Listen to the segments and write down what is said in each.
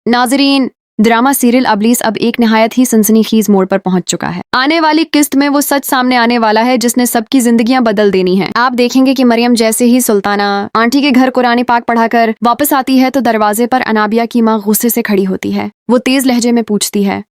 नाजरीन, drama serial अबलीस अब एक निहायत ही सनसनीखेज मोड़ पर पहुंच चुका है। आने वाली किस्त में वो सच सामने आने वाला है जिसने सबकी जिंदगियां बदल देनी है। आप देखेंगे कि मरियम जैसे ही सुल्ताना आंटी के घर कुरान पाक पढ़ाकर वापस आती है तो दरवाजे पर अनाबिया की माँ गुस्से से खड़ी होती है। वो तेज लहजे में पूछती है,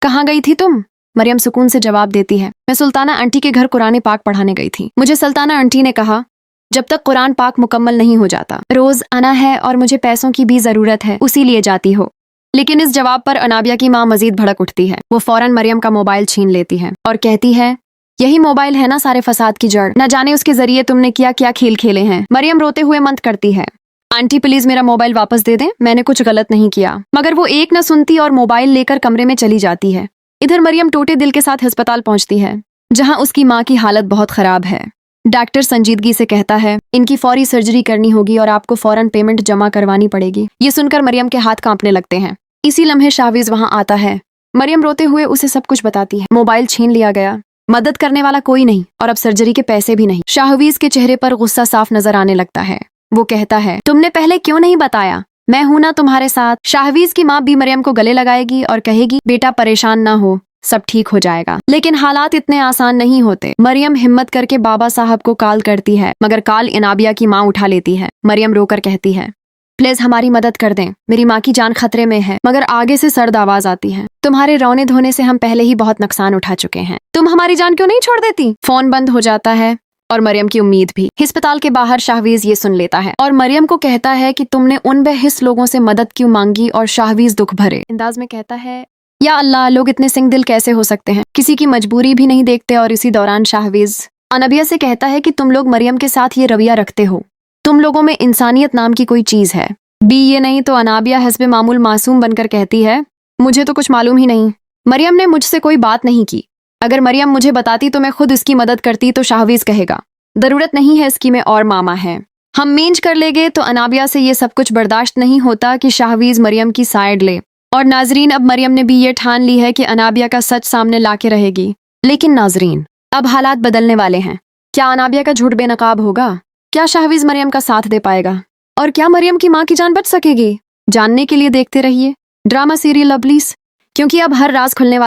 कहाँ गई थी तुम? मरियम सुकून से जवाब देती है, मैं सुल्ताना आंटी के घर कुरान पाक पढ़ाने गई थी। मुझे सुल्ताना आंटी ने कहा जब तक कुरान पाक मुकम्मल नहीं हो जाता रोज आना है और मुझे पैसों की भी जरूरत है, उसी लिए जाती हो। लेकिन इस जवाब पर अनाबिया की माँ मजीद भड़क उठती है। वो फौरन मरियम का मोबाइल छीन लेती है और कहती है, यही मोबाइल है ना सारे फसाद की जड़, न जाने उसके जरिए तुमने क्या क्या खेल खेले हैं। मरियम रोते हुए मंत करती है, आंटी प्लीज मेरा मोबाइल वापस दे दें, मैंने कुछ गलत नहीं किया। मगर वो एक न सुनती और मोबाइल लेकर कमरे में चली जाती है। इधर मरियम टूटे दिल के साथ अस्पताल पहुंचती है जहां उसकी माँ की हालत बहुत खराब है। डॉक्टर संजीदगी से कहता है, इनकी फौरी सर्जरी करनी होगी और आपको फौरन पेमेंट जमा करवानी पड़ेगी। ये सुनकर मरियम के हाथ कांपने लगते हैं। इसी लम्हे शाहवीज वहां आता है। मरियम रोते हुए उसे सब कुछ बताती है। मोबाइल छीन लिया गया, मदद करने वाला कोई नहीं और अब सर्जरी के पैसे भी नहीं। शाहवीज के चेहरे पर गुस्सा साफ नजर आने लगता है। वो कहता है, तुमने पहले क्यों नहीं बताया? मैं हूं ना तुम्हारे साथ। शाहवीज की माँ भी मरियम को गले लगाएगी और कहेगी, बेटा परेशान ना हो, सब ठीक हो जाएगा। लेकिन हालात इतने आसान नहीं होते। मरियम हिम्मत करके बाबा साहब को कॉल करती है मगर कॉल अनाबिया की माँ उठा लेती है। मरियम रोकर कहती है, प्लीज हमारी मदद कर दें, मेरी माँ की जान खतरे में है। मगर आगे से सर्द आवाज आती है, तुम्हारे रोने धोने से हम पहले ही बहुत नुकसान उठा चुके हैं, तुम हमारी जान क्यों नहीं छोड़ देती? फोन बंद हो जाता है और मरियम की उम्मीद भी। अस्पताल के बाहर शाहवीज ये सुन लेता है और मरियम को कहता है कि तुमने उन बेहिस लोगों से मदद क्यों मांगी? और शाहवीज दुख भरे अंदाज में कहता है, या अल्लाह, लोग इतने सिंग दिल कैसे हो सकते हैं, किसी की मजबूरी भी नहीं देखते। और इसी दौरान शाहवीज अनाबिया से कहता है कि तुम लोग मरियम के साथ ये रवैया रखते हो, तुम लोगों में इंसानियत नाम की कोई चीज है भी ये नहीं। तो अनाबिया हस्बे मामूल मासूम बनकर कहती है, मुझे तो कुछ मालूम ही नहीं, मरियम ने मुझसे कोई बात नहीं की। अगर मरियम मुझे बताती तो मैं खुद इसकी मदद करती। तो शाहवीज कहेगा, जरूरत नहीं है इसकी, में और मामा है, हम मेंज कर लेंगे। तो अनाबिया से ये सब कुछ बर्दाश्त नहीं होता कि शाहवीज मरियम की साइड ले। और नाजरीन, अब मरियम ने भी ये ठान ली है कि अनाबिया का सच सामने लाके रहेगी। लेकिन नाजरीन, अब हालात बदलने वाले हैं। क्या अनाबिया का झूठ बेनकाब होगा? क्या शाहवीज मरियम का साथ दे पाएगा? और क्या मरियम की माँ की जान बच सकेगी? जानने के लिए देखते रहिए ड्रामा सीरियल अबलीस, क्योंकि अब हर राज खुलने वाला